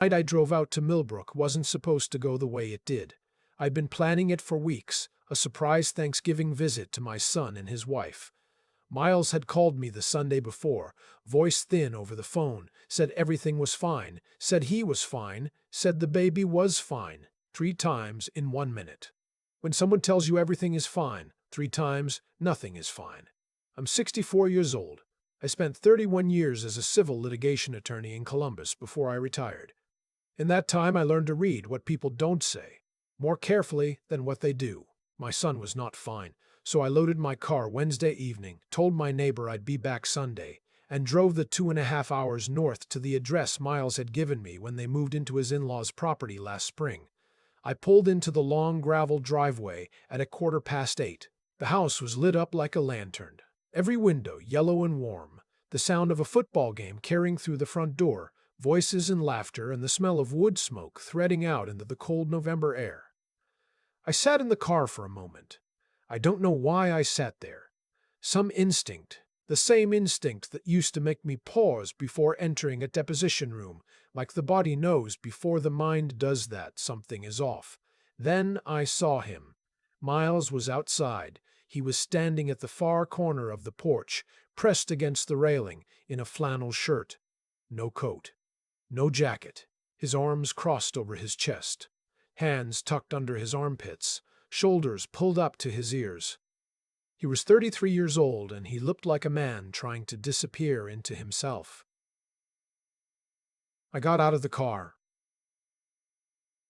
night I drove out to Millbrook wasn't supposed to go the way it did. I'd been planning it for weeks, a surprise Thanksgiving visit to my son and his wife. Miles had called me the Sunday before, voice thin over the phone, said everything was fine, said he was fine, said the baby was fine, 3 times in 1 minute. When someone tells you everything is fine, 3 times, nothing is fine. I'm 64 years old. I spent 31 years as a civil litigation attorney in Columbus before I retired. In that time, I learned to read what people don't say, more carefully than what they do. My son was not fine, so I loaded my car Wednesday evening, told my neighbor I'd be back Sunday, and drove the 2.5 hours north to the address Miles had given me when they moved into his in-laws' property last spring. I pulled into the long gravel driveway at 8:15. The house was lit up like a lantern, every window yellow and warm, the sound of a football game carrying through the front door, voices and laughter and the smell of wood smoke threading out into the cold November air. I sat in the car for a moment. I don't know why I sat there. Some instinct, the same instinct that used to make me pause before entering a deposition room, like the body knows before the mind does that something is off. Then I saw him. Miles was outside. He was standing at the far corner of the porch, pressed against the railing, in a flannel shirt. No coat. No jacket, his arms crossed over his chest, hands tucked under his armpits, shoulders pulled up to his ears. He was 33 years old, and he looked like a man trying to disappear into himself. I got out of the car.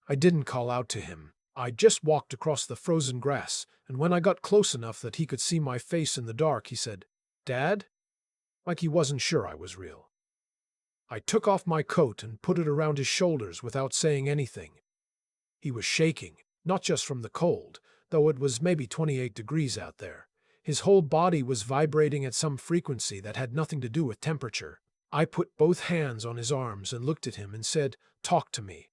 I didn't call out to him. I just walked across the frozen grass, and when I got close enough that he could see my face in the dark, he said, "Dad?" Like he wasn't sure I was real. I took off my coat and put it around his shoulders without saying anything. He was shaking, not just from the cold, though it was maybe 28 degrees out there. His whole body was vibrating at some frequency that had nothing to do with temperature. I put both hands on his arms and looked at him and said, "Talk to me."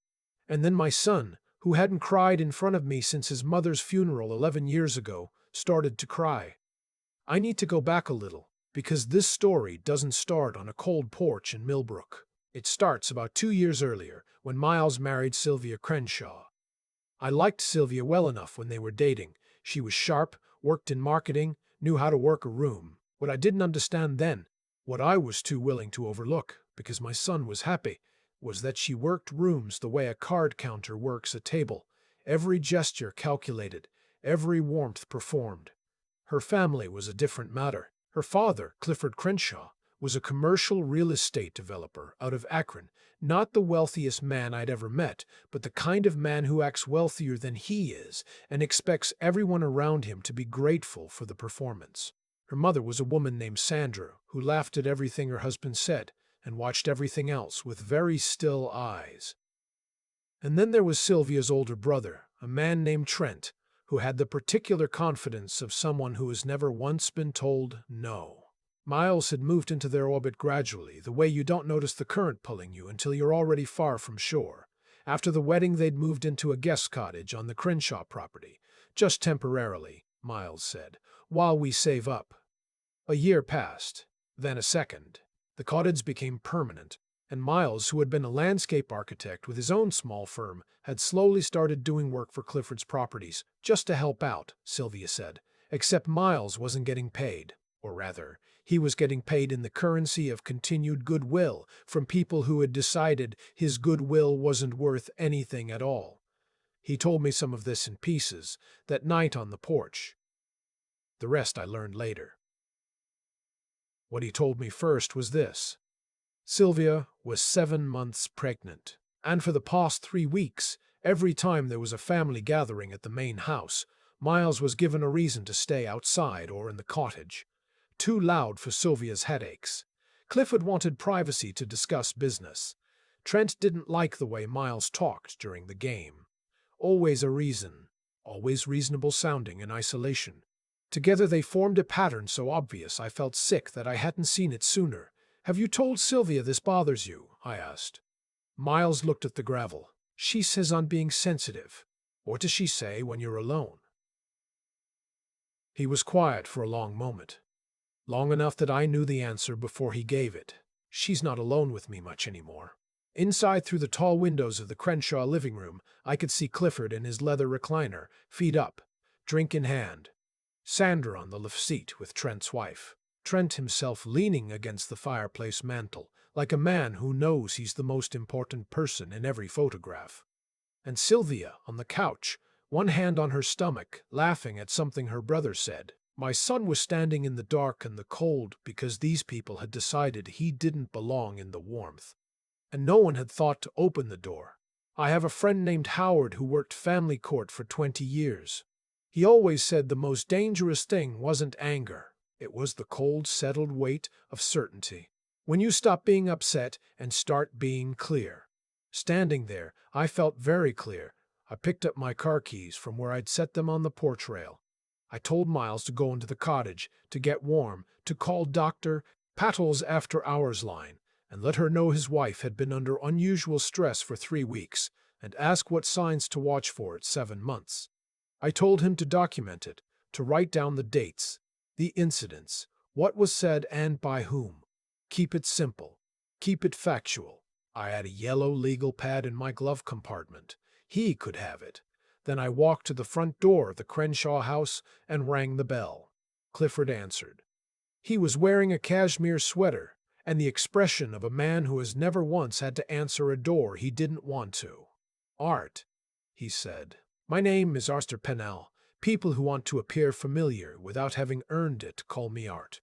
And then my son, who hadn't cried in front of me since his mother's funeral 11 years ago, started to cry. I need to go back a little, because this story doesn't start on a cold porch in Millbrook. It starts about 2 years earlier, when Miles married Sylvia Crenshaw. I liked Sylvia well enough when they were dating. She was sharp, worked in marketing, knew how to work a room. What I didn't understand then, what I was too willing to overlook, because my son was happy, was that she worked rooms the way a card counter works a table. Every gesture calculated, every warmth performed. Her family was a different matter. Her father, Clifford Crenshaw, was a commercial real estate developer out of Akron, not the wealthiest man I'd ever met, but the kind of man who acts wealthier than he is and expects everyone around him to be grateful for the performance. Her mother was a woman named Sandra, who laughed at everything her husband said and watched everything else with very still eyes. And then there was Sylvia's older brother, a man named Trent, who had the particular confidence of someone who has never once been told no. Miles had moved into their orbit gradually, the way you don't notice the current pulling you until you're already far from shore. After the wedding, they'd moved into a guest cottage on the Crenshaw property, just temporarily, Miles said, while we save up. A year passed, then a second. The cottage became permanent, and Miles, who had been a landscape architect with his own small firm, had slowly started doing work for Clifford's properties, just to help out, Sylvia said. Except Miles wasn't getting paid, or rather, he was getting paid in the currency of continued goodwill from people who had decided his goodwill wasn't worth anything at all. He told me some of this in pieces, that night on the porch. The rest I learned later. What he told me first was this. Sylvia was 7 months pregnant, and for the past 3 weeks, every time there was a family gathering at the main house, Miles was given a reason to stay outside or in the cottage. Too loud for Sylvia's headaches. Clifford wanted privacy to discuss business. Trent didn't like the way Miles talked during the game. Always a reason, always reasonable sounding in isolation. Together they formed a pattern so obvious I felt sick that I hadn't seen it sooner. "Have you told Sylvia this bothers you?" I asked. Miles looked at the gravel. "She says I'm being sensitive. What does she say when you're alone?" He was quiet for a long moment. Long enough that I knew the answer before he gave it. "She's not alone with me much anymore. Inside, through the tall windows of the Crenshaw living room, I could see Clifford in his leather recliner, feet up, drink in hand. Sandra on the left seat with Trent's wife. Trent himself leaning against the fireplace mantel, like a man who knows he's the most important person in every photograph. And Sylvia on the couch, one hand on her stomach, laughing at something her brother said. My son was standing in the dark and the cold because these people had decided he didn't belong in the warmth. And no one had thought to open the door. I have a friend named Howard who worked family court for 20 years. He always said the most dangerous thing wasn't anger. It was the cold, settled weight of certainty. When you stop being upset and start being clear. Standing there, I felt very clear. I picked up my car keys from where I'd set them on the porch rail. I told Miles to go into the cottage, to get warm, to call Dr. Pattle's after-hours line, and let her know his wife had been under unusual stress for 3 weeks, and ask what signs to watch for at 7 months. I told him to document it, to write down the dates, the incidents, what was said and by whom. Keep it simple. Keep it factual. I had a yellow legal pad in my glove compartment. He could have it. Then I walked to the front door of the Crenshaw house and rang the bell. Clifford answered. He was wearing a cashmere sweater and the expression of a man who has never once had to answer a door he didn't want to. "Art," he said. "My name is Arthur Pennell. People who want to appear familiar without having earned it call me Art.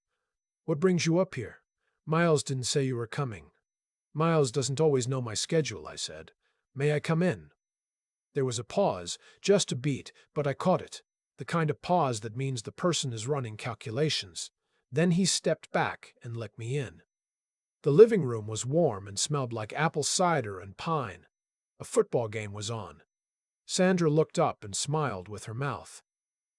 What brings you up here? Miles didn't say you were coming." "Miles doesn't always know my schedule," I said. "May I come in?" There was a pause, just a beat, but I caught it. The kind of pause that means the person is running calculations. Then he stepped back and let me in. The living room was warm and smelled like apple cider and pine. A football game was on. Sandra looked up and smiled with her mouth.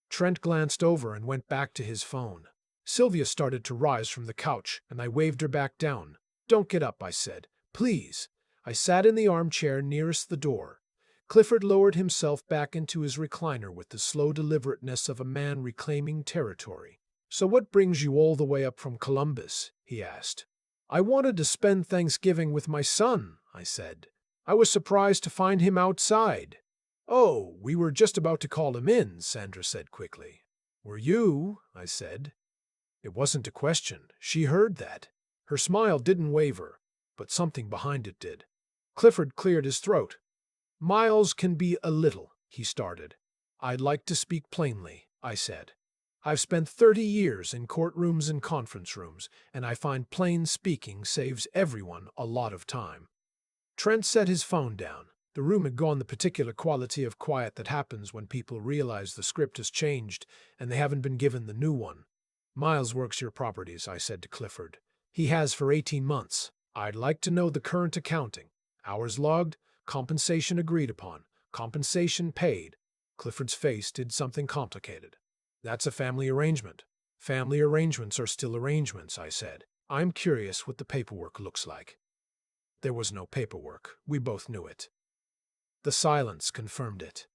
Trent glanced over and went back to his phone. Sylvia started to rise from the couch, and I waved her back down. "Don't get up," I said. "Please." I sat in the armchair nearest the door. Clifford lowered himself back into his recliner with the slow deliberateness of a man reclaiming territory. "So what brings you all the way up from Columbus?" he asked. "I wanted to spend Thanksgiving with my son," I said. "I was surprised to find him outside." "Oh, we were just about to call him in," Sandra said quickly. "Were you?" I said. It wasn't a question. She heard that. Her smile didn't waver, but something behind it did. Clifford cleared his throat. "Miles can be a little," he started. "I'd like to speak plainly," I said. "I've spent 30 years in courtrooms and conference rooms, and I find plain speaking saves everyone a lot of time." Trent set his phone down. The room had gone the particular quality of quiet that happens when people realize the script has changed and they haven't been given the new one. "Miles works your properties," I said to Clifford. "He has for 18 months. I'd like to know the current accounting. Hours logged, compensation agreed upon, compensation paid." Clifford's face did something complicated. "That's a family arrangement." "Family arrangements are still arrangements," I said. "I'm curious what the paperwork looks like." There was no paperwork. We both knew it. The silence confirmed it.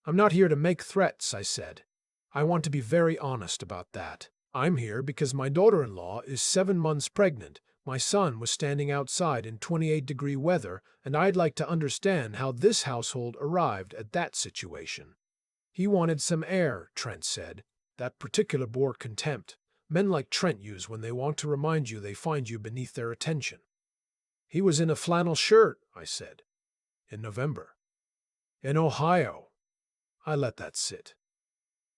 "I'm not here to make threats," I said. "I want to be very honest about that. I'm here because my daughter-in-law is 7 months pregnant. My son was standing outside in 28-degree weather, and I'd like to understand how this household arrived at that situation." "He wanted some air," Trent said. "That particular bore contempt. Men like Trent use when they want to remind you they find you beneath their attention." "He was in a flannel shirt," I said. "In November." "In Ohio." I let that sit.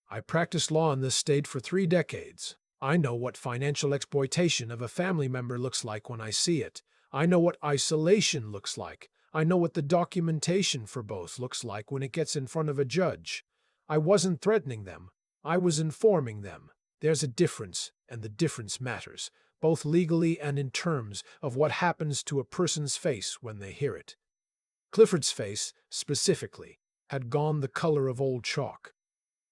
"I practiced law in this state for 3 decades. I know what financial exploitation of a family member looks like when I see it. I know what isolation looks like. I know what the documentation for both looks like when it gets in front of a judge. I wasn't threatening them. I was informing them. There's a difference, and the difference matters, both legally and in terms of what happens to a person's face when they hear it." Clifford's face, specifically, had gone the color of old chalk.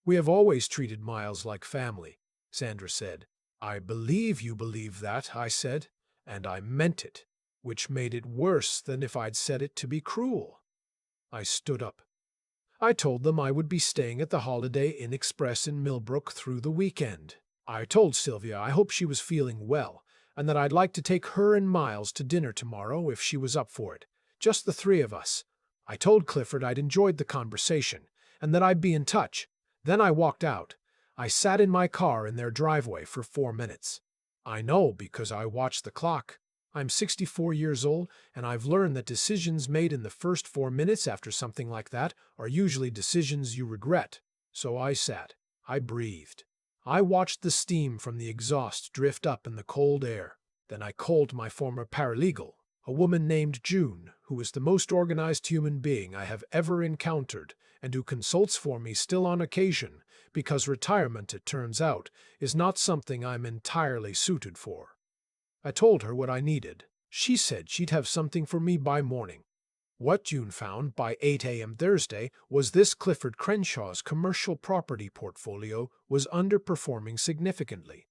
"We have always treated Miles like family," Sandra said. "I believe you believe that," I said, "and I meant it, which made it worse than if I'd said it to be cruel." I stood up. "I told them I would be staying at the Holiday Inn Express in Millbrook through the weekend. I told Sylvia I hoped she was feeling well. and that I'd like to take her and Miles to dinner tomorrow if she was up for it. Just the three of us. I told Clifford I'd enjoyed the conversation, and that I'd be in touch. Then I walked out. I sat in my car in their driveway for 4 minutes. I know because I watched the clock. I'm 64 years old, and I've learned that decisions made in the first 4 minutes after something like that are usually decisions you regret. So I sat. I breathed. I watched the steam from the exhaust drift up in the cold air. Then I called my former paralegal, a woman named June, who is the most organized human being I have ever encountered, and who consults for me still on occasion, because retirement, it turns out, is not something I'm entirely suited for. I told her what I needed. She said she'd have something for me by morning. What June found by 8 a.m. Thursday was this: Clifford Crenshaw's commercial property portfolio was underperforming significantly.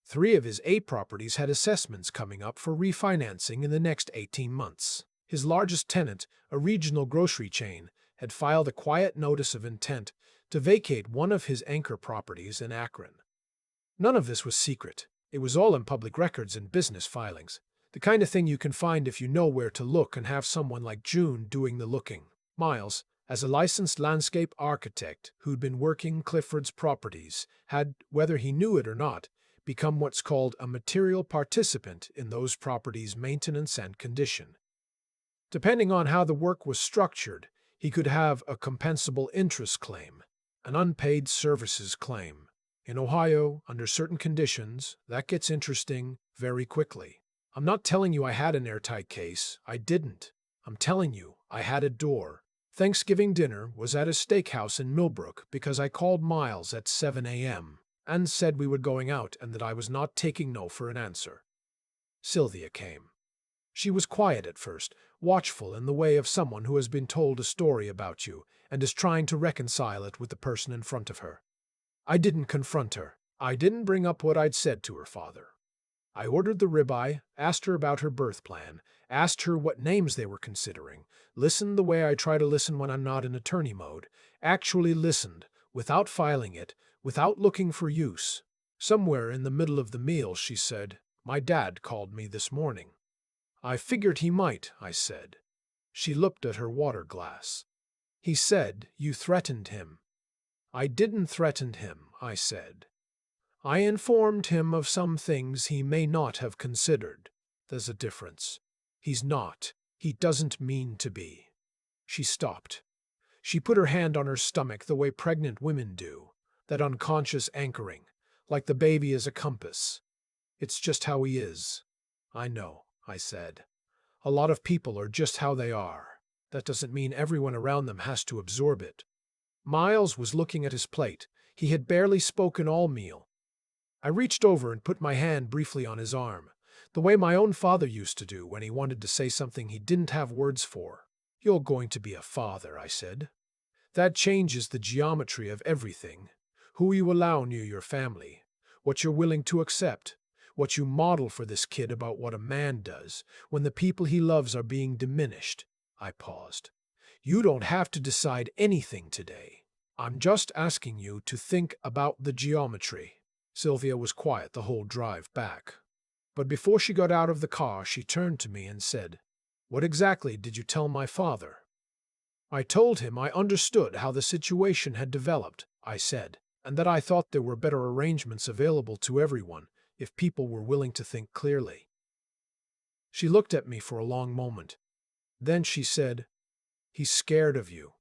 3 of his 8 properties had assessments coming up for refinancing in the next 18 months. His largest tenant, a regional grocery chain, had filed a quiet notice of intent to vacate one of his anchor properties in Akron. None of this was secret. It was all in public records and business filings. The kind of thing you can find if you know where to look and have someone like June doing the looking. Miles, as a licensed landscape architect who'd been working Clifford's properties, had, whether he knew it or not, become what's called a material participant in those properties' maintenance and condition. Depending on how the work was structured, he could have a compensable interest claim, an unpaid services claim. In Ohio, under certain conditions, that gets interesting very quickly. I'm not telling you I had an airtight case. I didn't. I'm telling you I had a door. Thanksgiving dinner was at a steakhouse in Millbrook because I called Miles at 7 a.m. and said we were going out and that I was not taking no for an answer. Sylvia came. She was quiet at first, watchful in the way of someone who has been told a story about you and is trying to reconcile it with the person in front of her. I didn't confront her. I didn't bring up what I'd said to her father. I ordered the ribeye, asked her about her birth plan, asked her what names they were considering, listened the way I try to listen when I'm not in attorney mode, actually listened, without filing it, without looking for use. Somewhere in the middle of the meal she said, "My dad called me this morning." "I figured he might," I said. She looked at her water glass. "He said you threatened him." "I didn't threaten him," I said. "I informed him of some things he may not have considered. There's a difference. He's not. He doesn't mean to be." She stopped. She put her hand on her stomach the way pregnant women do, that unconscious anchoring, like the baby is a compass. "It's just how he is." "I know," I said. "A lot of people are just how they are. That doesn't mean everyone around them has to absorb it." Miles was looking at his plate. He had barely spoken all meal. I reached over and put my hand briefly on his arm, the way my own father used to do when he wanted to say something he didn't have words for. "You're going to be a father," I said. "That changes the geometry of everything. Who you allow near your family, what you're willing to accept, what you model for this kid about what a man does when the people he loves are being diminished." I paused. "You don't have to decide anything today. I'm just asking you to think about the geometry." Sylvia was quiet the whole drive back. But before she got out of the car, she turned to me and said, "What exactly did you tell my father?" "I told him I understood how the situation had developed," I said, "and that I thought there were better arrangements available to everyone if people were willing to think clearly." She looked at me for a long moment. Then she said, "He's scared of you."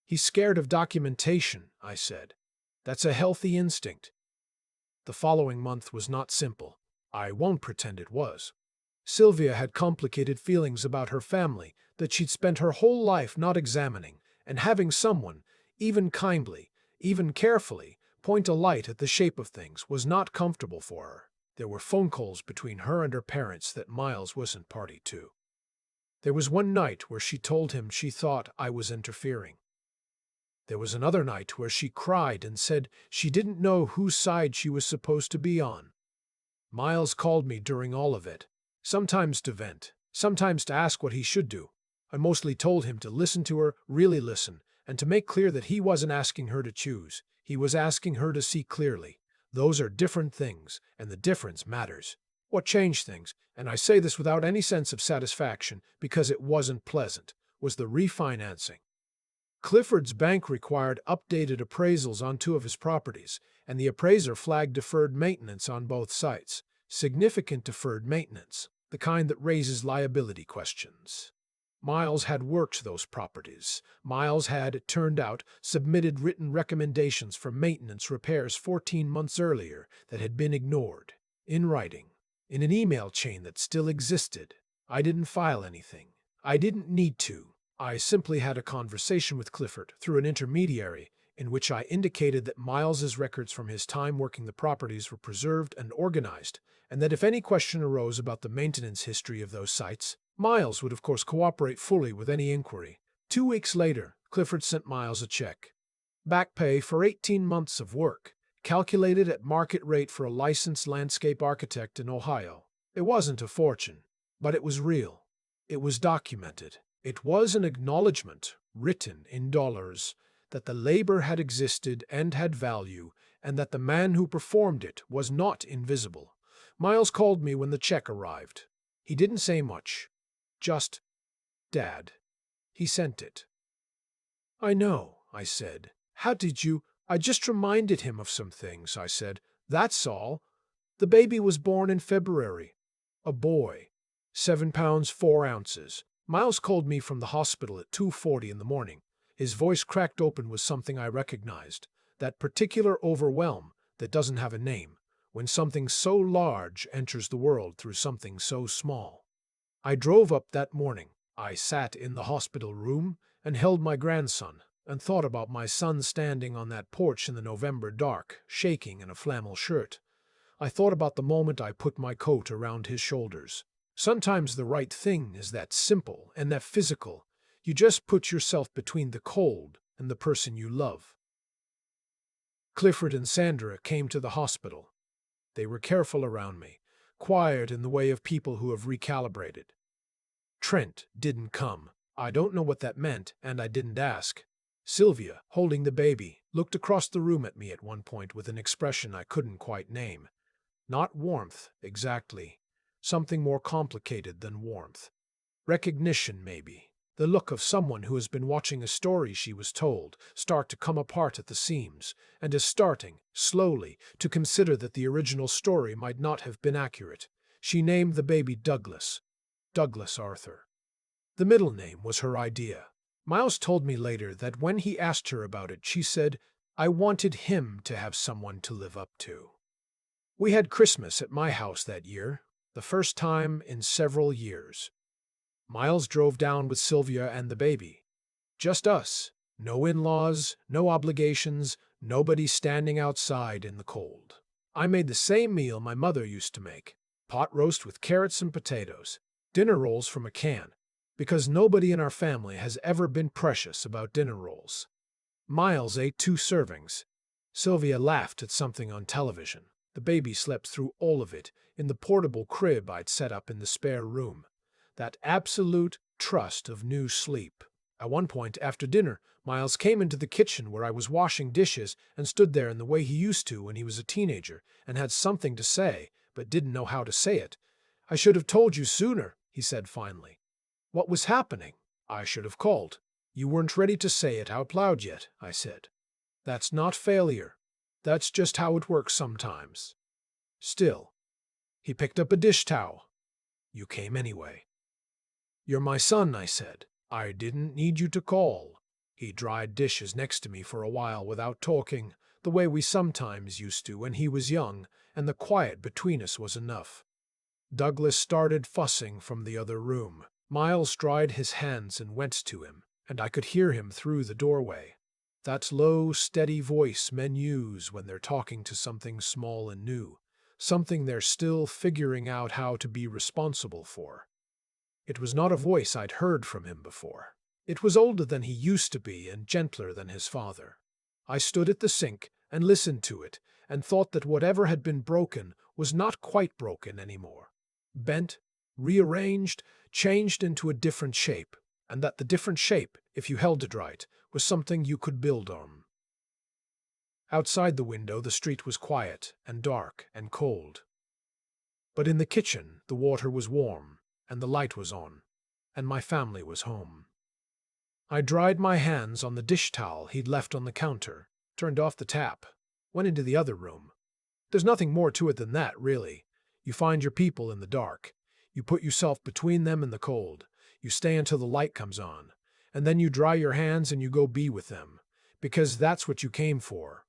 "He's scared of documentation," I said. "That's a healthy instinct." The following month was not simple. I won't pretend it was. Sylvia had complicated feelings about her family that she'd spent her whole life not examining, and having someone, even kindly, even carefully, point a light at the shape of things was not comfortable for her. There were phone calls between her and her parents that Miles wasn't party to. There was one night where she told him she thought I was interfering. There was another night where she cried and said she didn't know whose side she was supposed to be on. Miles called me during all of it, sometimes to vent, sometimes to ask what he should do. I mostly told him to listen to her, really listen, and to make clear that he wasn't asking her to choose. He was asking her to see clearly. Those are different things, and the difference matters. What changed things, and I say this without any sense of satisfaction because it wasn't pleasant, was the refinancing. Clifford's bank required updated appraisals on two of his properties, and the appraiser flagged deferred maintenance on both sites. Significant deferred maintenance, the kind that raises liability questions. Miles had worked those properties. Miles had, it turned out, submitted written recommendations for maintenance repairs 14 months earlier that had been ignored. In writing. In an email chain that still existed. I didn't file anything. I didn't need to. I simply had a conversation with Clifford through an intermediary in which I indicated that Miles's records from his time working the properties were preserved and organized, and that if any question arose about the maintenance history of those sites, Miles would of course cooperate fully with any inquiry. 2 weeks later, Clifford sent Miles a check. Back pay for 18 months of work, calculated at market rate for a licensed landscape architect in Ohio. It wasn't a fortune, but it was real. It was documented. It was an acknowledgement, written in dollars, that the labor had existed and had value, and that the man who performed it was not invisible. Miles called me when the check arrived. He didn't say much. Just, "Dad." He sent it. "I know," I said. "How did you—" "I just reminded him of some things," I said. "That's all. The baby was born in February. A boy. 7 pounds 4 ounces. Miles called me from the hospital at 2:40 in the morning. His voice cracked open with something I recognized. That particular overwhelm that doesn't have a name, when something so large enters the world through something so small. I drove up that morning. I sat in the hospital room and held my grandson, and thought about my son standing on that porch in the November dark, shaking in a flannel shirt. I thought about the moment I put my coat around his shoulders. Sometimes the right thing is that simple and that physical. You just put yourself between the cold and the person you love. Clifford and Sandra came to the hospital. They were careful around me, quiet in the way of people who have recalibrated. Trent didn't come. I don't know what that meant, and I didn't ask. Sylvia, holding the baby, looked across the room at me at one point with an expression I couldn't quite name. Not warmth, exactly. Something more complicated than warmth. Recognition, maybe. The look of someone who has been watching a story she was told start to come apart at the seams, and is starting, slowly, to consider that the original story might not have been accurate. She named the baby Douglas. Douglas Arthur. The middle name was her idea. Miles told me later that when he asked her about it, she said, "I wanted him to have someone to live up to." We had Christmas at my house that year, the first time in several years. Miles drove down with Sylvia and the baby. Just us. No in-laws, no obligations, nobody standing outside in the cold. I made the same meal my mother used to make. Pot roast with carrots and potatoes. Dinner rolls from a can. Because nobody in our family has ever been precious about dinner rolls. Miles ate 2 servings. Sylvia laughed at something on television. The baby slept through all of it in the portable crib I'd set up in the spare room. That absolute trust of new sleep. At one point, after dinner, Miles came into the kitchen where I was washing dishes and stood there in the way he used to when he was a teenager and had something to say, but didn't know how to say it. "I should have told you sooner," he said finally. "What was happening?" "I should have called." "You weren't ready to say it out loud yet," I said. "That's not failure. That's just how it works sometimes." Still, he picked up a dish towel. "You came anyway." "You're my son," I said. "I didn't need you to call." He dried dishes next to me for a while without talking, the way we sometimes used to when he was young, and the quiet between us was enough. Douglas started fussing from the other room. Miles dried his hands and went to him, and I could hear him through the doorway. That low, steady voice men use when they're talking to something small and new, something they're still figuring out how to be responsible for. It was not a voice I'd heard from him before. It was older than he used to be and gentler than his father. I stood at the sink and listened to it and thought that whatever had been broken was not quite broken anymore. Bent, rearranged, changed into a different shape, and that the different shape, if you held it right, was something you could build on. Outside the window, the street was quiet and dark and cold. But in the kitchen, the water was warm, and the light was on, and my family was home. I dried my hands on the dish towel he'd left on the counter, turned off the tap, went into the other room. There's nothing more to it than that, really. You find your people in the dark. You put yourself between them and the cold. You stay until the light comes on. And then you dry your hands and you go be with them. Because that's what you came for.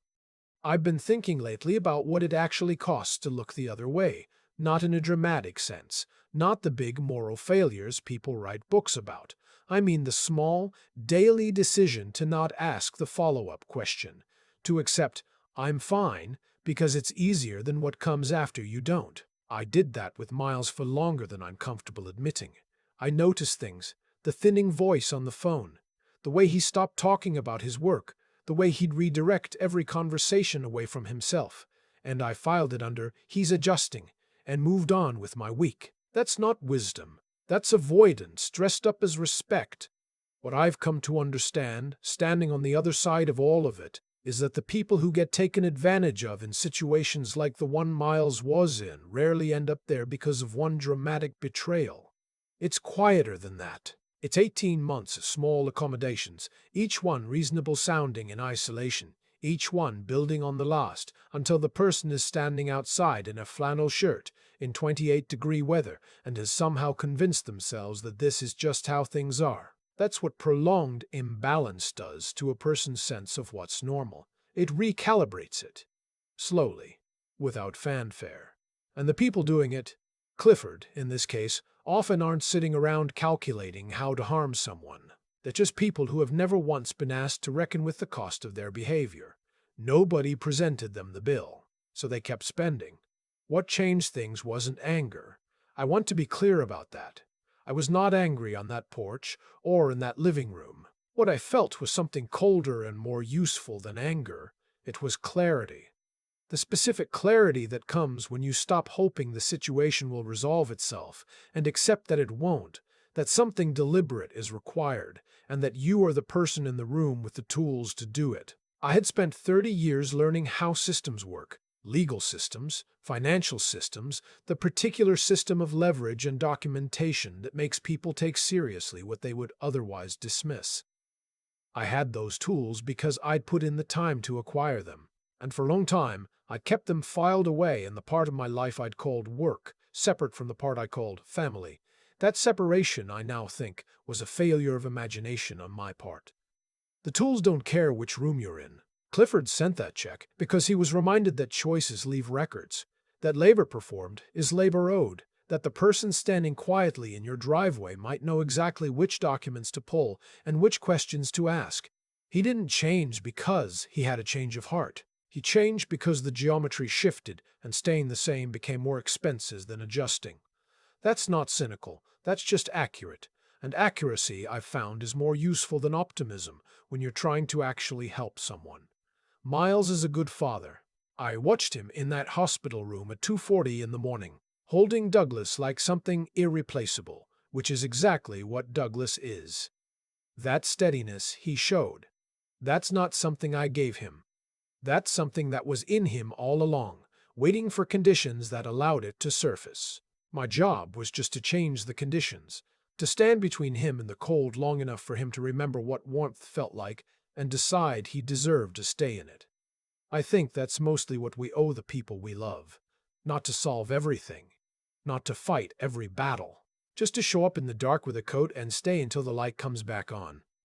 I've been thinking lately about what it actually costs to look the other way, not in a dramatic sense, not the big moral failures people write books about. I mean the small, daily decision to not ask the follow-up question, to accept, I'm fine, because it's easier than what comes after you don't. I did that with Miles for longer than I'm comfortable admitting. I noticed things, the thinning voice on the phone, the way he stopped talking about his work, the way he'd redirect every conversation away from himself, and I filed it under he's adjusting and moved on with my week. That's not wisdom. That's avoidance dressed up as respect. What I've come to understand, standing on the other side of all of it, is that the people who get taken advantage of in situations like the one Miles was in rarely end up there because of one dramatic betrayal. It's quieter than that. It's 18 months of small accommodations, each one reasonable sounding in isolation, each one building on the last, until the person is standing outside in a flannel shirt in 28-degree weather and has somehow convinced themselves that this is just how things are. That's what prolonged imbalance does to a person's sense of what's normal. It recalibrates it. Slowly, without fanfare. And the people doing it, Clifford in this case, often aren't sitting around calculating how to harm someone. They're just people who have never once been asked to reckon with the cost of their behavior. Nobody presented them the bill, so they kept spending. What changed things wasn't anger. I want to be clear about that. I was not angry on that porch or in that living room. What I felt was something colder and more useful than anger. It was clarity. The specific clarity that comes when you stop hoping the situation will resolve itself and accept that it won't, that something deliberate is required, and that you are the person in the room with the tools to do it. I had spent 30 years learning how systems work, legal systems, financial systems, the particular system of leverage and documentation that makes people take seriously what they would otherwise dismiss. I had those tools because I'd put in the time to acquire them, and for a long time I'd kept them filed away in the part of my life I'd called work, separate from the part I called family. That separation, I now think, was a failure of imagination on my part. The tools don't care which room you're in. Clifford sent that check because he was reminded that choices leave records, that labor performed is labor owed, that the person standing quietly in your driveway might know exactly which documents to pull and which questions to ask. He didn't change because he had a change of heart. He changed because the geometry shifted and staying the same became more expensive than adjusting. That's not cynical, that's just accurate. And accuracy, I've found, is more useful than optimism when you're trying to actually help someone. Miles is a good father. I watched him in that hospital room at 2:40 in the morning, holding Douglas like something irreplaceable, which is exactly what Douglas is. That steadiness he showed. That's not something I gave him. That's something that was in him all along, waiting for conditions that allowed it to surface. My job was just to change the conditions, to stand between him and the cold long enough for him to remember what warmth felt like and decide he deserved to stay in it. I think that's mostly what we owe the people we love. Not to solve everything. Not to fight every battle. Just to show up in the dark with a coat and stay until the light comes back on.